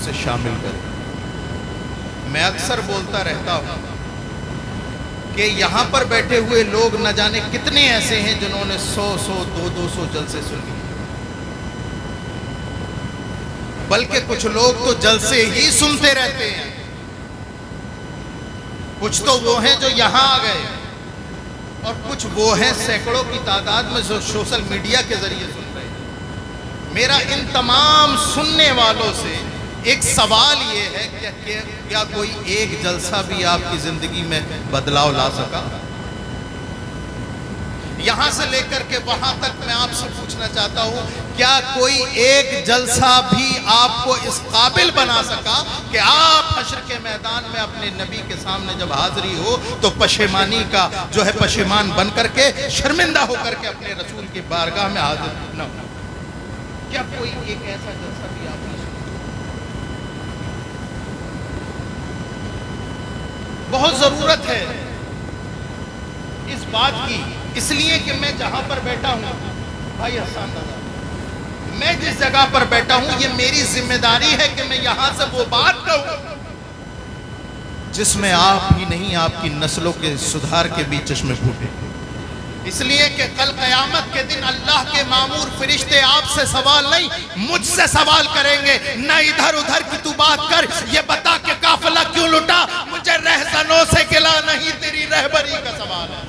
سے شامل کرے۔ میں اکثر بولتا رہتا ہوں کہ یہاں پر بیٹھے ہوئے لوگ نہ جانے کتنے ایسے ہیں جنہوں نے 100 200 جلسے سن لیے، بلکہ کچھ لوگ تو جلسے ہی سنتے رہتے ہیں۔ کچھ تو وہ ہیں جو یہاں آ گئے اور کچھ وہ ہیں سینکڑوں کی تعداد میں جو سوشل میڈیا کے ذریعے سن رہے ہیں۔ میرا ان تمام سننے والوں سے ایک سوال یہ ہے کہ کیا کوئی ایک جلسہ بھی آپ کی زندگی میں بدلاؤ لا سکا؟ یہاں سے لے کر کے وہاں تک میں آپ سے پوچھنا چاہتا ہوں، کیا کوئی ایک جلسہ بھی آپ کو اس قابل بنا سکا کہ آپ حشر کے میدان میں اپنے نبی کے سامنے جب حاضری ہو تو پشیمانی کا جو ہے پشیمان بن کر کے شرمندہ ہو کر کے اپنے رسول کی بارگاہ میں حاضر نہ ہو؟ کیا کوئی ایک ایسا جلسہ بھی آپ نے سنا؟ بہت ضرورت ہے اس بات کی، اس لیے کہ میں جہاں پر بیٹھا ہوں بھائی حسان دادا، میں جس جگہ پر بیٹھا ہوں یہ میری ذمہ داری ہے کہ میں یہاں سے وہ بات کہوں جس میں آپ ہی نہیں آپ کی نسلوں کے سدھار کے بھی چشمے پھوٹے۔ اس لیے کہ کل قیامت کے دن اللہ کے مامور فرشتے آپ سے سوال نہیں مجھ سے سوال کریں گے، نہ ادھر ادھر کی تو بات کر، یہ بتا کہ قافلہ کیوں لٹا، مجھے رہزنوں سے گلا نہیں، تیری رہبری کا سوال ہے۔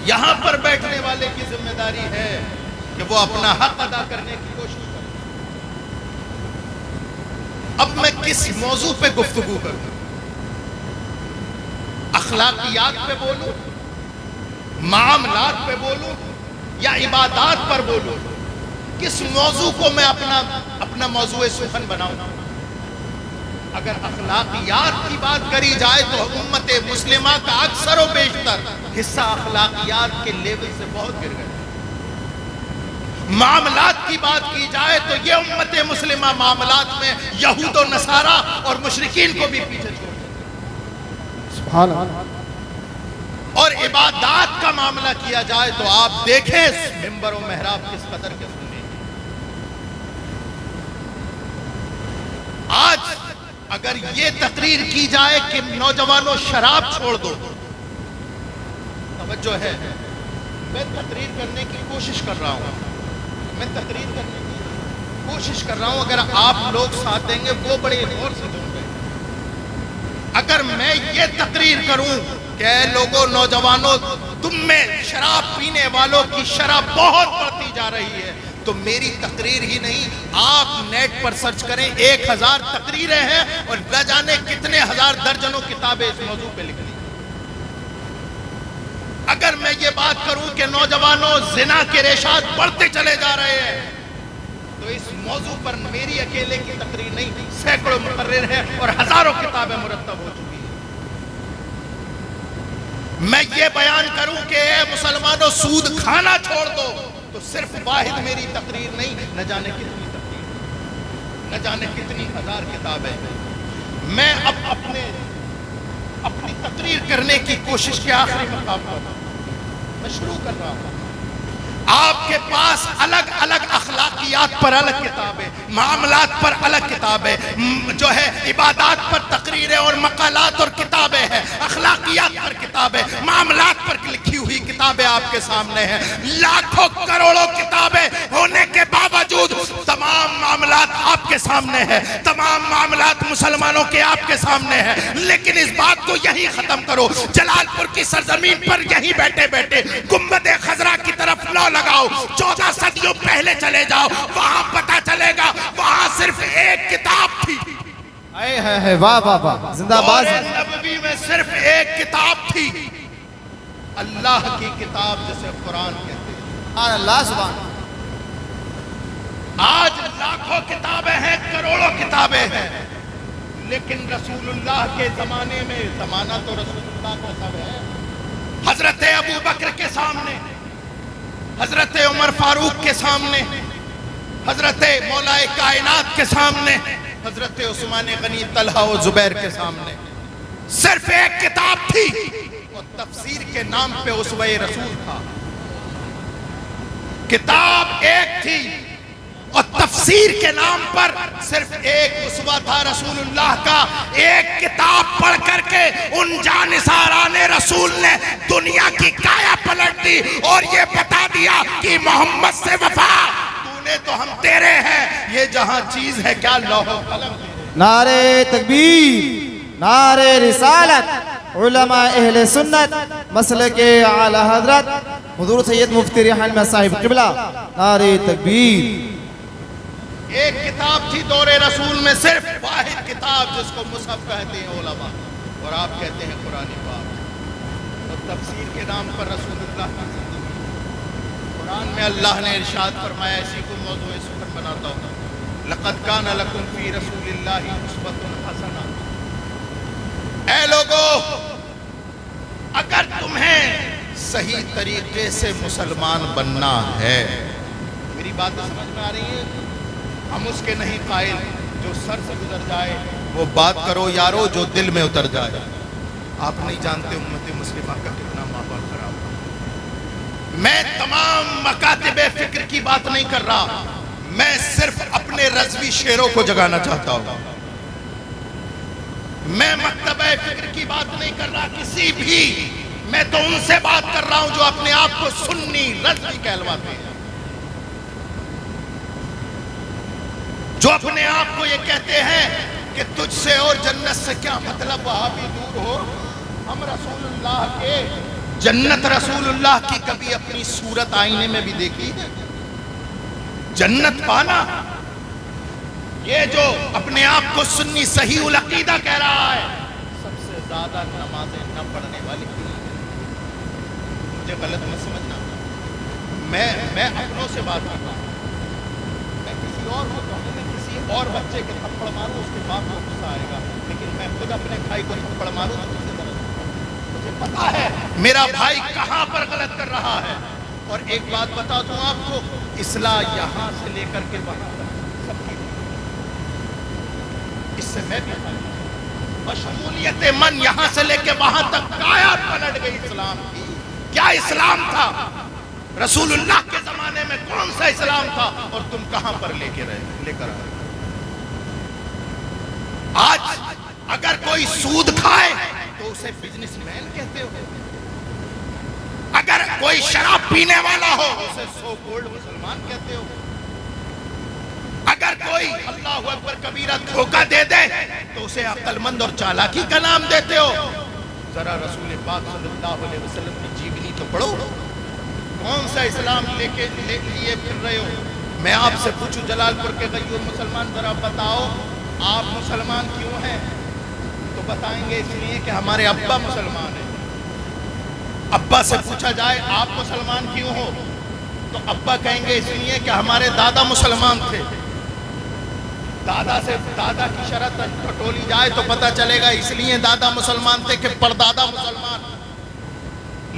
یہاں پر بیٹھنے والے کی ذمہ داری ہے کہ وہ اپنا حق ادا کرنے کی کوشش کرے۔ اب میں کس موضوع پہ گفتگو کروں؟ اخلاقیات پہ بولوں، معاملات پہ بولوں، یا عبادات پر بولوں؟ کس موضوع کو میں اپنا موضوع سخن بناؤں؟ اگر اخلاقیات کی بات کری جائے تو امت مسلمہ کا اکثر و بیشتر حصہ اخلاقیات کے لیول سے بہت گر گئے۔ معاملات کی بات کی جائے تو یہ امت مسلمہ معاملات میں یہود و نصارہ اور مشرکین کو بھی پیچھے چھوڑ دیتے۔ سبحان اللہ۔ اور عبادات کا معاملہ کیا جائے تو آپ دیکھیں منبر و محراب کس قدر کے سننے۔ آج اگر یہ تقریر کی جائے کہ نوجوانوں شراب چھوڑ دو، توجہ ہے، میں تقریر کرنے کی کوشش کر رہا ہوں، اگر آپ لوگ ساتھ دیں گے وہ بڑے غور سے سن گے۔ اگر میں یہ تقریر کروں کہ اے لوگوں نوجوانوں تم میں شراب پینے والوں کی شرح بہت بڑھتی جا رہی ہے، تو میری تقریر ہی نہیں، آپ نیٹ پر سرچ کریں 1000 تقریریں ہیں اور نہ جانے کتنے ہزار درجنوں کتابیں اس موضوع پہ لکھ لی۔ اگر میں یہ بات کروں کہ نوجوانوں زنا کے ریشات بڑھتے چلے جا رہے ہیں، تو اس موضوع پر میری اکیلے کی تقریر نہیں، سینکڑوں مقرر ہیں اور ہزاروں کتابیں مرتب ہو چکی ہیں۔ میں یہ بیان کروں کہ اے مسلمانوں سود کھانا چھوڑ دو، تو صرف واحد میری تقریر نہیں، نہ جانے کتنی تقریر، نہ جانے کتنی ہزار کتابیں۔ میں اب اپنی تقریر کرنے کی کوشش کے آخری مقام پر میں شروع کر رہا ہوں۔ آپ کے پاس الگ الگ اخلاقیات پر الگ کتابیں، معاملات پر الگ کتابیں، جو ہے عبادات پر تقریریں اور مقالات اور کتابیں ہیں، اخلاقیات پر کتابیں، معاملات پر لکھی ہوئی کتابیں آپ کے سامنے ہیں۔ لاکھوں کروڑوں کتابیں ہونے کے باوجود تمام معاملات آپ کے سامنے ہیں، تمام معاملات مسلمانوں کے آپ کے سامنے ہیں، لیکن اس بات کو یہی ختم کرو، جلال پور کی سرزمین پر یہی بیٹھے بیٹھے گنبد خضرا کی طرف لو لگاؤ، 14 صدیوں پہلے چلے جاؤ، وہاں پتہ چلے گا وہاں صرف ایک کتاب تھی۔ واہ واہ واہ، زندہ باد۔ نبوی میں صرف ایک کتاب تھی، اللہ کی کتاب جسے قرآن کہتے ہیں۔ اللہ سبحان۔ آج لاکھوں کتابیں ہیں، کروڑوں کتابیں ہیں، لیکن رسول اللہ کے زمانے میں، زمانہ تو رسول اللہ کا سب ہے، حضرت ابو بکر کے سامنے، حضرت عمر فاروق کے سامنے، حضرت مولا کائنات کے سامنے، حضرت عثمان غنی طلحہ و زبیر کے سامنے صرف ایک کتاب تھی، اور تفسیر کے نام پہ اسوہ رسول تھا۔ کتاب ایک تھی اور تفسیر تفسیر کے نام پر صرف ایک اسوہ تھا رسول اللہ کا، ایک کتاب پڑھ کر کے ان جانثاران رسول نے دنیا کی کایا پلٹ دی اور یہ بتا دیا کہ محمد سے وفا، تو نے تو ہم تیرے ہیں، یہ جہاں چیز ہے کیا لوح و قلم ہے۔ نعرے تکبیر، نعرے رسالت، علماء اہل سنت، مسلک اعلی حضرت حضور سید مفتی ریحان میں صاحب قبلہ، نعرے تکبیر۔ ایک کتاب تھی دور رسول میں، صرف واحد کتاب جس کو مصحف کہتے ہیں علماء اور آپ کہتے ہیں قرآن پاک، اور تفسیر کے نام پر رسول اللہ کی زندگی۔ قرآن میں اللہ نے ارشاد فرمایا، اسی کو موضوع سخن بناتا ہوں، لَقَدْ كَانَ لَكُمْ فِي رَسُولِ اللَّهِ أُسْوَةٌ حَسَنَةٌ۔ اے لوگو، اگر تمہیں صحیح طریقے سے مسلمان بننا ہے، میری بات سمجھ میں آ رہی ہے؟ ہم اس کے نہیں قائل جو سر سے گزر جائے وہ بات کرو یارو جو دل میں اتر جائے۔ آپ نہیں جانتے امت مسلمہ کا کتنا ماحول خراب ہے۔ میں تمام مکاتب فکر کی بات نہیں کر رہا، میں صرف اپنے رضوی شعروں کو جگانا چاہتا ہوں۔ میں مکتبہ فکر کی بات نہیں کر رہا کسی بھی، میں تو ان سے بات کر رہا ہوں جو اپنے آپ کو سنی رضوی کہلواتے ہیں، جو اپنے آپ کو یہ کہتے ہیں کہ تجھ سے اور جنت سے کیا مطلب، وہاں بھی دور ہو، ہم رسول اللہ کے، جنت رسول اللہ کی کبھی اپنی صورت آئینے میں بھی دیکھی ہے؟ جنت پانا، یہ جو اپنے آپ کو سنی صحیح العقیدہ کہہ رہا ہے، سب سے زیادہ نمازیں نہ پڑھنے والی ہے۔ مجھے غلط مت سمجھنا، میں اپنوں سے بات کرتا ہوں، میں کسی اور کو کہوں گا، کسی اور بچے کے تھپڑ ماروں اس کے باپ کو غصہ آئے گا، لیکن میں خود اپنے بھائی کو تھپڑ ماروں تو مجھے درد، مجھے پتا ہے میرا بھائی کہاں پر غلط کر رہا ہے۔ اور ایک بات بتا دوں آپ کو، اصلاح یہاں سے لے کر کے وہاں تک سب کی، اس سے میں بھی بشمولیت من یہاں سے لے کے وہاں تک کایا پلٹ گئی اسلام کی۔ کیا اسلام تھا؟ رسول اللہ کے زمانے میں کون سا اسلام تھا اور تم کہاں پر لے کر آئے؟ آج اگر کوئی سود کھائے تو اسے بزنس مین کہتے ہو، اگر کوئی شراب پینے والا ہو اسے سو کولڈ مسلمان کہتے ہو، اگر کوئی اللہ اکبر کبیرہ دھوکہ دے دے تو اسے عقل مند اور چالاکی کا نام دیتے ہو۔ ذرا رسول پاک صلی اللہ علیہ وسلم کی جیونی تو پڑھو، کون سا اسلام لیے پھر رہے ہو؟ میں آپ سے پوچھوں جلال پور کے غیور مسلمان، ذرا بتاؤ آپ مسلمان کیوں ہیں؟ تو بتائیں گے اس لیے کہ ہمارے ابا مسلمان ہیں۔ ابا سے پوچھا جائے آپ مسلمان کیوں ہو تو ابا کہیں گے اس لیے کہ ہمارے دادا مسلمان تھے۔ دادا کی شرط ٹٹولی جائے تو پتہ چلے گا اس لیے دادا مسلمان تھے کہ پردادا مسلمان۔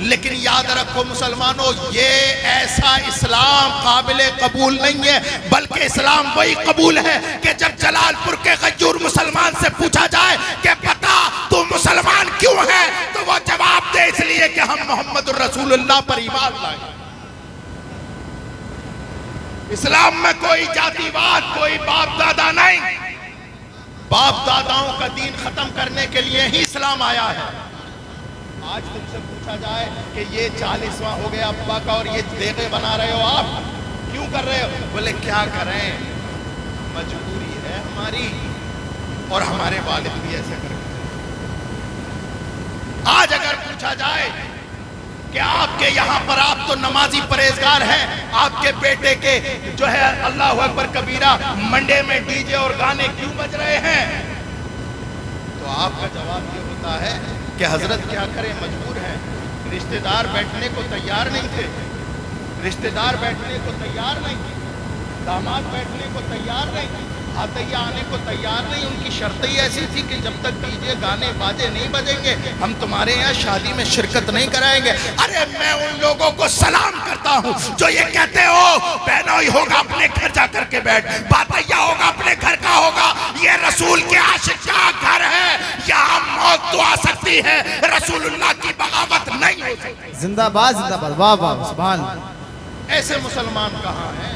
لیکن یاد رکھو مسلمانوں، یہ ایسا اسلام قابل قبول نہیں ہے، بلکہ اسلام وہی قبول ہے کہ جب جلال پور کے غیور مسلمان سے پوچھا جائے کہ بتا تو مسلمان کیوں ہے تو وہ جواب دے اس لیے کہ ہم محمد الرسول اللہ پر ایمان لائے۔ اسلام میں کوئی جاتی واد، کوئی باپ دادا نہیں، باپ داداؤں کا دین ختم کرنے کے لیے ہی اسلام آیا ہے۔ آج تم سے پوچھا جائے کہ یہ 40واں ہو گیا ابا کا اور یہ دیگے بنا رہے ہو، آپ کیوں کر رہے ہو؟ بولے کیا کریں، مجبوری ہے ہماری، اور ہمارے والد بھی ایسے کرتے ہیں۔ آج اگر پوچھا جائے کہ آپ کے یہاں پر آپ تو نمازی پرہیزگار ہیں، آپ کے بیٹے کے جو ہے اللہ اکبر کبیرہ منڈے میں ڈی جے اور گانے کیوں بج رہے ہیں، تو آپ کا جواب یہ ہوتا ہے کہ حضرت کیا کریں، مجبور ہیں، رشتہ دار بیٹھنے کو تیار نہیں تھے، رشتہ دار بیٹھنے کو تیار نہیں تھے، داماد بیٹھنے کو تیار نہیں، عطیہ آنے کو تیار نہیں، ان کی شرط ہی ایسی تھی کہ جب تک ڈی جے گانے باجے نہیں بجیں گے ہم تمہارے یہاں شادی میں شرکت نہیں کرائیں گے۔ ارے میں ان لوگوں کو سلام کرتا ہوں جو یہ کہتے ہو بہنوئی ہوگا اپنے گھر جا کر کے بیٹھ، باتیہ ہوگا اپنے گھر کا ہوگا، یہ رسول کے عاشق کا گھر ہے، یہاں موت تو آ سکتی ہے، رسول اللہ کی بغاوت نہیں ہو سکتی۔ زندہ باد، زندہ باد، واہ واہ، سبحان اللہ۔ ایسے مسلمان کہاں ہیں؟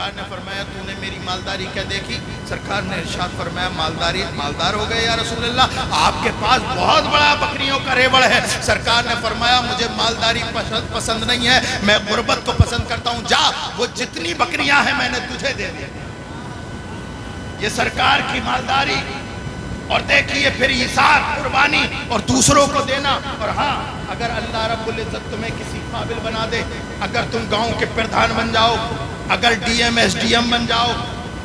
سرکار نے فرمایا تو نے میری مالداری کیا دیکھی؟ سرکار نے ارشاد فرمایا مالدار ہو گئے یا رسول اللہ، آپ کے پاس بہت بڑا بکریوں کا ریوڑ ہے۔ سرکار نے فرمایا مجھے مالداری پسند نہیں ہے، میں غربت کو پسند کرتا ہوں، جا وہ جتنی بکریاں ہیں میں نے تجھے دے دی۔ یہ سرکار کی مالداری، اور دیکھیے پھر ایثار، قربانی اور دوسروں کو دینا۔ اور ہاں اگر اللہ رب العزت تمہیں کسی قابل بنا دے، اگر تم گاؤں کے پردھان بن جاؤ، اگر D M S D M بن جاؤ،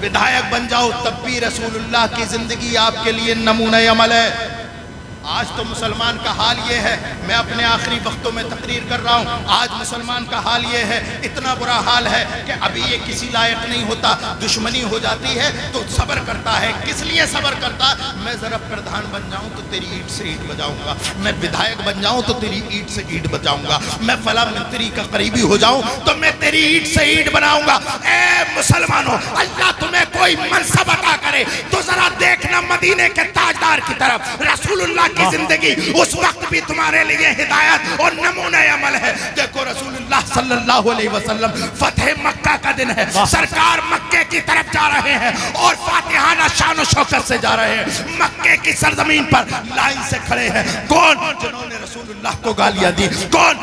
ودھایک بن جاؤ، تب بھی رسول اللہ کی زندگی آپ کے لیے نمونہ عمل ہے۔ آج تو مسلمان کا حال یہ ہے، میں اپنے آخری وقتوں میں تقریر کر رہا ہوں، آج مسلمان کا حال یہ ہے، اتنا برا حال ہے کہ ابھی یہ کسی لائق نہیں ہوتا، دشمنی ہو جاتی ہے تو صبر کرتا ہے۔ کس لیے صبر کرتا؟ میں ذرا پردھان بن جاؤں تو تیری اینٹ سے اینٹ بجاؤں گا، میں ودھایک بن جاؤں تو تیری اینٹ سے اینٹ بجاؤں گا، میں فلاں منتری کا قریبی ہو جاؤں تو میں تیری اینٹ سے اینٹ بناؤں گا۔ اے مسلمانوں، اللہ تمہیں کوئی منصب عطا کرے تو ذرا دیکھنا مدینے کے تاجدار کی طرف، رسول اللہ کی زندگی اس وقت بھی تمہارے لیے ہدایت اور نمونہ عمل ہے۔ دیکھو رسول اللہ صلی اللہ علیہ وسلم، فتح مکہ کا دن ہے، سرکار مکے کی طرف جا رہے ہیں اور فاتحانہ شان و شوکت سے جا رہے ہیں، مکے کی سرزمین پر لائن سے کھڑے ہیں۔ کون؟ جنہوں نے رسول اللہ کو گالیاں دی، کون؟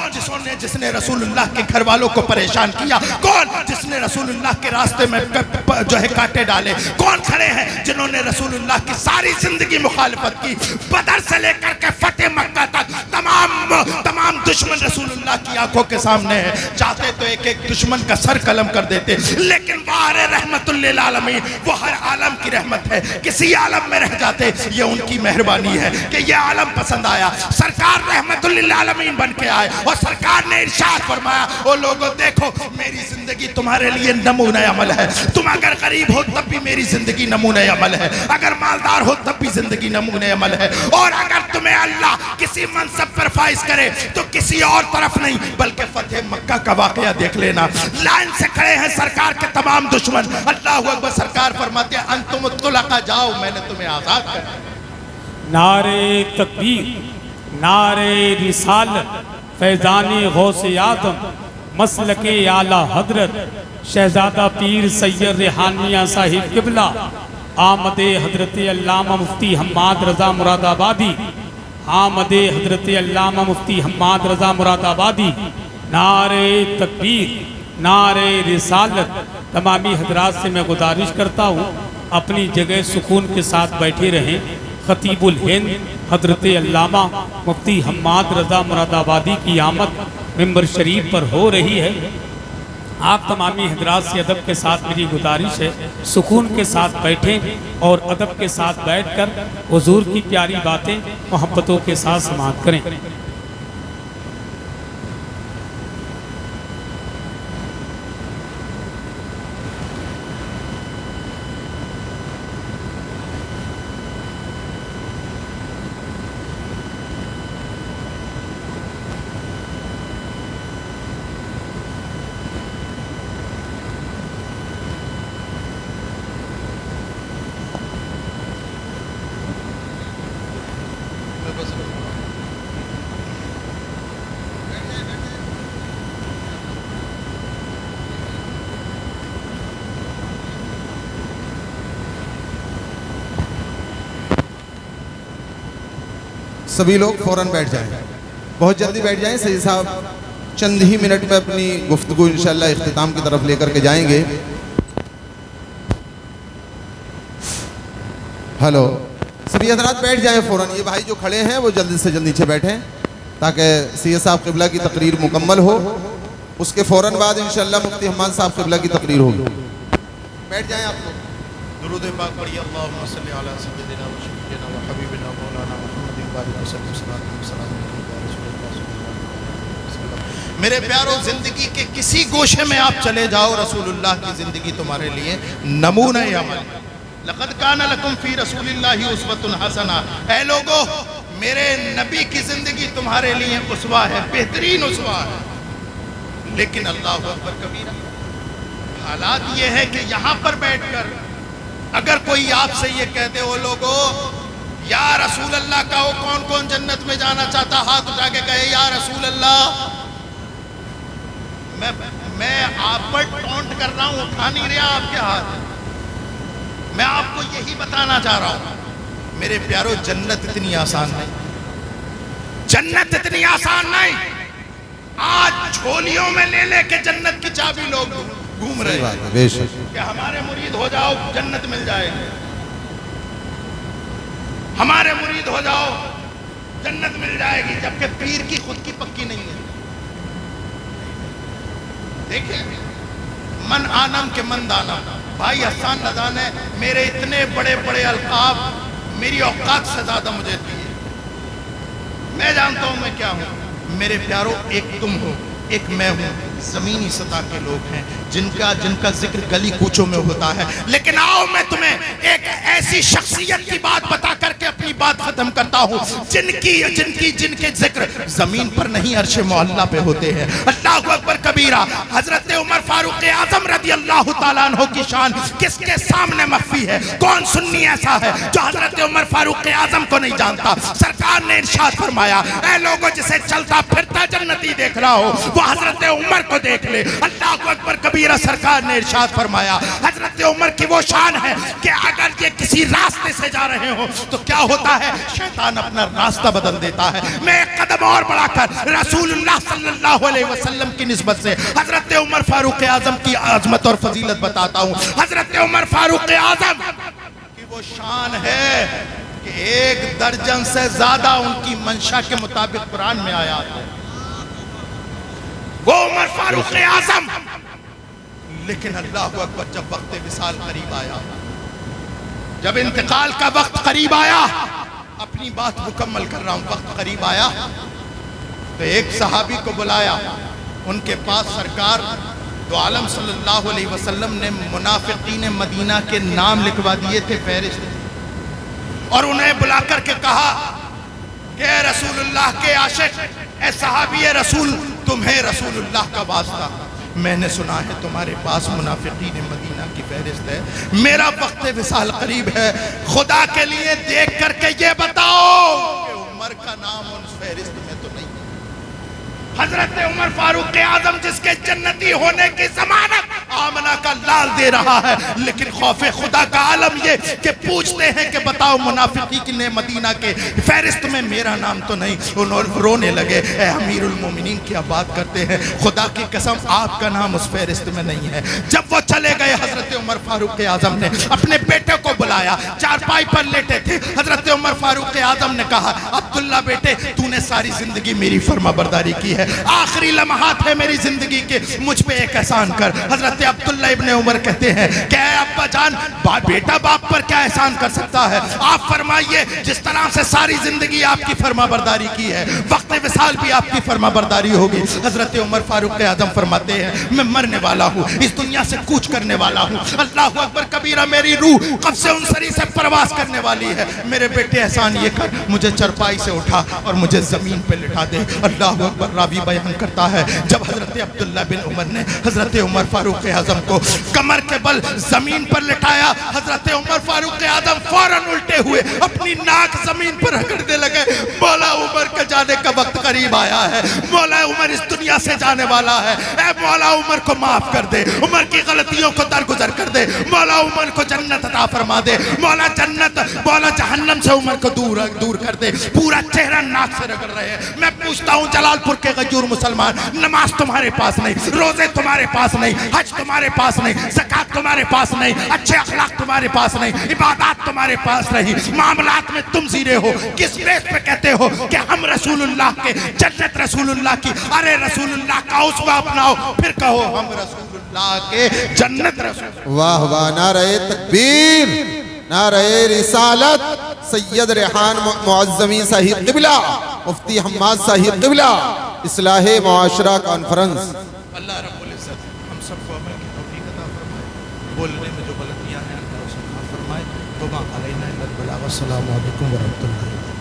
جس نے رسول اللہ کے گھر والوں کو پریشان کیا، کون؟ جس نے رسول اللہ کے راستے میں جو ہے کانٹے ڈالے، کون کھڑے ہیں جنہوں نے رسول اللہ کی ساری زندگی مخالفت کی؟ بدر سے لے کر کے فتح مکہ تک تمام دشمن رسول اللہ کی آنکھوں کے سامنے ہیں، چاہتے تو ایک ایک دشمن کا سر قلم کر دیتے، لیکن باہر رحمت للعالمین، وہ ہر عالم کی رحمت ہے، کسی عالم میں رہ جاتے، یہ ان کی مہربانی ہے کہ یہ عالم پسند آیا، سرکار رحمت للعالمین بن کے آئے اور سرکار نے ارشاد فرمایا او لوگو دیکھو میری زندگی تمہارے لیے نمونہ عمل ہے، تم اگر غریب ہو تب بھی میری زندگی نمونہ عمل ہے، اگر مالدار ہو تب بھی زندگی نمونہ عمل ہے، اور اگر تمہیں اللہ کسی منصب پر فائز کرے تو کسی اور طرف نہیں بلکہ فتح مکہ کا واقعہ دیکھ لینا۔ لائن سے کھڑے ہیں سرکار کے تمام دشمن، اللہ اکبر، سرکار فرماتے ہیں انتم الطلقاء، جاؤ میں نے تمہیں آزاد کر دیا۔ نعرے تکبیر، نعرے رسالت، فیضان غوث آدم، مسلک اعلیٰ حضرت شہزادہ پیر سید ریحانیہ صاحب قبلہ، آمد حضرت علامہ مفتی حماد رضا مراد آبادی، آمد حضرت علامہ مفتی حماد رضا مراد آبادی، نعرے تکبیر، نعرے رسالت۔ تمامی حضرات سے میں گزارش کرتا ہوں اپنی جگہ سکون کے ساتھ بیٹھے رہیں۔ خطیب الہند حضرت علامہ مفتی حماد رضا مراد آبادی کی آمد ممبر شریف پر ہو رہی ہے۔ آپ تمامی حضرات سے ادب کے ساتھ میری گزارش ہے سکون کے ساتھ بیٹھیں اور ادب کے ساتھ بیٹھ کر حضور کی پیاری باتیں محبتوں کے ساتھ سماعت کریں۔ سبھی لوگ فوراً بیٹھ جائیں، بہت جلدی بیٹھ جائیں۔ سید صاحب چند ہی منٹ میں اپنی گفتگو انشاءاللہ اختتام کی طرف لے کر کے جائیں گے۔ ہلو، سبھی حضرات بیٹھ جائیں فوراً، یہ بھائی جو کھڑے ہیں وہ جلدی سے جلد نیچے بیٹھیں تاکہ سید صاحب قبلہ کی تقریر مکمل ہو، اس کے فوراً بعد انشاءاللہ مفتی حماد صاحب قبلہ کی تقریر ہوگی۔ بیٹھ جائیں آپ لوگ۔ درود پاک پڑھیے، اللہم صلی علی سیدنا و شفیعنا و حبیبنا مولانا محمد بارک وسلم وسلم۔ میرے پیاروں، زندگی کے کسی گوشے میں آپ چلے جاؤ، رسول اللہ کی زندگی تمہارے لیے نمونہ عمل ہے۔ لقد کان لکم فی رسول اللہ اسوۃ حسنہ، اے لوگو میرے نبی کی زندگی تمہارے لیے اسوہ ہے، بہترین اسوہ ہے۔ لیکن اللہ اکبر کبیرہ، حالات یہ ہے کہ یہاں پر بیٹھ کر اگر کوئی آپ سے یہ کہتے ہو لوگو یا رسول اللہ کہو، کون کون جنت میں جانا چاہتا، ہاتھ اٹھا کے کہے یا رسول اللہ۔ میں آپ پر ٹونٹ کر رہا ہوں، اٹھا نہیں رہا آپ کے ہاتھ. میں آپ کو یہی بتانا چاہ رہا ہوں میرے پیارو، جنت اتنی آسان نہیں، جنت اتنی آسان نہیں. آج جھولیوں میں لے لے کے جنت کی چابی لوگ گھوم رہے ہیں بے شک. کہ ہمارے مرید ہو جاؤ جنت مل جائے گی، ہمارے مرید ہو جاؤ جنت مل جائے گی، جبکہ پیر کی خود کی پکی نہیں ہے. دیکھیں من آنم کے من دانم. بھائی حسان رضا نے میرے اتنے بڑے بڑے القاب میری اوقات سے زیادہ مجھے دیے. میں جانتا ہوں میں کیا ہوں. میرے پیارو، ایک تم ہو، ایک میں ہوں. زمینی سطح کے لوگ ہیں جن کا ذکر گلی کوچوں میں ہوتا ہے. لیکن آؤ میں تمہیں ایک ایسی شخصیت کی بات بتا کر کے اپنی بات ختم کرتا ہوں جن کے ذکر زمین پر نہیں عرش معلیٰ پہ ہوتے ہیں. اللہ اکبر کبیرہ. حضرت عمر فاروق اعظم رضی اللہ تعالیٰ عنہ کی شان کس کے سامنے مخفی ہے؟ کون سنی ایسا ہے جو حضرت عمر فاروق اعظم کو نہیں جانتا؟ سرکار نے ارشاد فرمایا، اے لوگوں جسے چلتا پھرتا جنتی دیکھ رہا ہو وہ حضرت عمر کو دیکھ لے. اللہ اکبر کبیرہ. سرکار نے ارشاد فرمایا حضرت عمر کی وہ شان ہے کہ اگر یہ کسی راستے سے جا رہے ہو تو کیا ہوتا ہے؟ شیطان اپنا راستہ بدل دیتا ہے. میں ایک قدم اور بڑھا کر رسول اللہ صلی اللہ علیہ وسلم کی نسبت سے حضرت عمر فاروق اعظم کی عظمت اور فضیلت بتاتا ہوں. حضرت عمر فاروق اعظم کی وہ شان ہے کہ 1 درجن سے زیادہ ان کی منشا کے مطابق قرآن میں آیات ہے. وہ عمر فاروق اعظم. لیکن اللہ اکبر، جب وقت وصال قریب آیا، جب انتقال کا وقت قریب آیا، اپنی بات مکمل کر رہا ہوں، وقت قریب آیا تو ایک صحابی کو بلایا. ان کے پاس سرکار دو عالم صلی اللہ علیہ وسلم نے منافقین مدینہ کے نام لکھوا دیے تھے فہرست، اور انہیں بلا کر کے کہا کہ اے رسول اللہ کے عاشق، اے صحابی رسول، تمہیں رسول اللہ کا واسطہ، میں نے سنا ہے تمہارے پاس منافقین مدینہ کی فہرست ہے، میرا وقت وصال قریب ہے، خدا کے لیے دیکھ کر کے یہ بتاؤ کہ عمر کا نام ان فہرست میں تو نہیں. حضرت عمر فاروق اعظم جس کے جنتی ہونے کی ضمانت آمنہ کا لال دے رہا ہے، لیکن خوف خدا کا عالم یہ کہ پوچھتے ہیں کہ بتاؤ منافقین مدینہ کے فہرست میں میرا نام تو نہیں. انہوں رونے لگے، اے امیر المومنین کیا بات کرتے ہیں، خدا کی قسم آپ کا نام اس فہرست میں نہیں ہے. جب وہ چلے گئے حضرت عمر فاروق اعظم نے اپنے بیٹے کو بلایا، چارپائی پر لیٹے تھے. حضرت عمر فاروق اعظم نے کہا، عبداللہ بیٹے، تو نے ساری زندگی میری فرما برداری کی ہے، آخری لمحات ہے میری زندگی کے، مجھ پہ ایک احسان کر. حضرت عبداللہ ابن عمر کہتے ہیں کہ اے ابا جان، بیٹا باپ پر کیا احسان کر سکتا ہے؟ آپ فرمائیے جس طرح سے ساری زندگی آپ کی فرما برداری کی ہے، وقت وصال بھی آپ کی فرما برداری ہوگی. حضرت عمر فاروق اعظم فرماتے ہیں، میں مرنے والا ہوں، اس دنیا سے کوچ کرنے والا ہوں. اللہ اکبر کبیرہ. میری روح قبض انصری سے پرواز کرنے والی ہے. میرے بیٹے احسان یہ کر، مجھے چرپائی سے اٹھا اور مجھے زمین پہ لٹا دے. اللہ اکبر. راوی بیان کرتا ہے جب حضرت عبداللہ بن عمر نے حضرت عمر فاروق اعظم کو کمر کے بل زمین پر لٹایا، حضرت عمر فاروق اعظم فوراً الٹے ہوئے اپنی ناک زمین پر رگڑنے لگے. مولا عمر کا جانے کا وقت قریب آیا ہے، مولا عمر اس دنیا سے جانے والا ہے، اے مولا عمر کو معاف کر دے، عمر کی غلطیوں کو درگزر کر دے، مولا عمر کو جنت عطا فرما دے، مولا جہنم سے عمر کو دور کر دے. پورا چہرہ ناک سے رگڑ رہے ہیں. میں پوچھتا ہوں جلال پور کے غیور مسلمان، نماز تمہارے پاس نہیں، روزے تمہارے پاس نہیں، حج تمہارے پاس نہیں، زکات تمہارے پاس نہیں، اچھے اخلاق تمہارے پاس نہیں، عبادات تمہارے پاس نہیں، معاملات میں تم زیرے ہو. کس بیس پہ کہتے ہو کہ ہم رسول اللہ کے، جنت رسول اللہ کی؟ ارے رسول اللہ کا اسوہ اپناؤ، پھر کہو ہم رسول اللہ کے، جنت رسول. واہ واہ. نعرہ تکبیر، نعرہ رسالت. سید ریحان معظمی صاحب قبلہ، مفتی حماد صاحب قبلہ، اصلاح معاشرہ کانفرنس. اللہ رب العزت ہم سب کو عمل کی توفیق عطا فرمائے، بولنے میں جو غلطیاں ہیں اللہ اس کو معاف فرمائے. وما علینا الا البلاغ. السلام علیکم ورحمۃ اللہ.